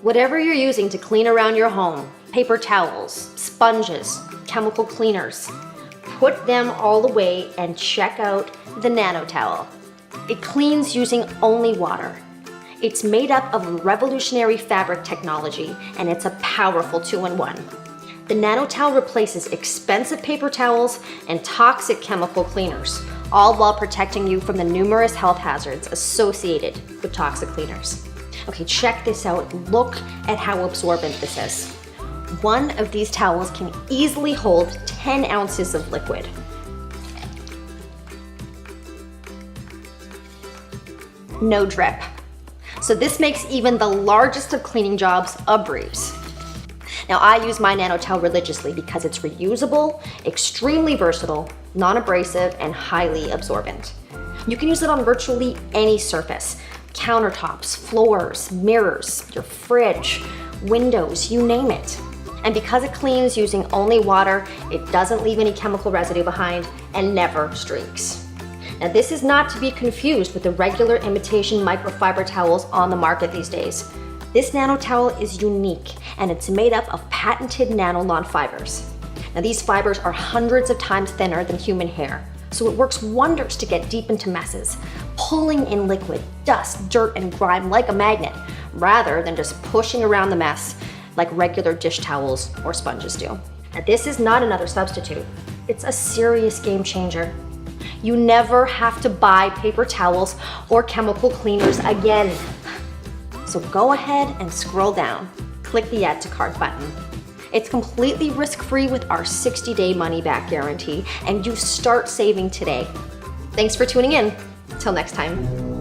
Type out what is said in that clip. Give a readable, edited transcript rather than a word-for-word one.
Whatever you're using to clean around your home, paper towels, sponges, chemical cleaners, put them all away and check out the Nano towel. It cleans using only water. It's made up of revolutionary fabric technology, and it's a powerful 2-in-1. The Nano towel replaces expensive paper towels and toxic chemical cleaners, all while protecting you from the numerous health hazards associated with toxic cleaners. Okay, check this out. Look at how absorbent this is. One of these towels can easily hold 10 ounces of liquid. No drip. So this makes even the largest of cleaning jobs a breeze. Now, I use my Nano towel religiously because it's reusable, extremely versatile, non-abrasive, and highly absorbent. You can use it on virtually any surface: countertops, floors, mirrors, your fridge, windows, you name it. And because it cleans using only water, it doesn't leave any chemical residue behind and never streaks. Now, this is not to be confused with the regular imitation microfiber towels on the market these days. This Nano towel is unique, and it's made up of patented nanolon fibers. Now, these fibers are hundreds of times thinner than human hair, so it works wonders to get deep into messes, pulling in liquid, dust, dirt, and grime like a magnet, rather than just pushing around the mess like regular dish towels or sponges do. Now, this is not another substitute. It's a serious game changer. You never have to buy paper towels or chemical cleaners again. So go ahead and scroll down. Click the Add to Cart button. It's completely risk-free with our 60-day money-back guarantee, and you start saving today. Thanks for tuning in. Till next time.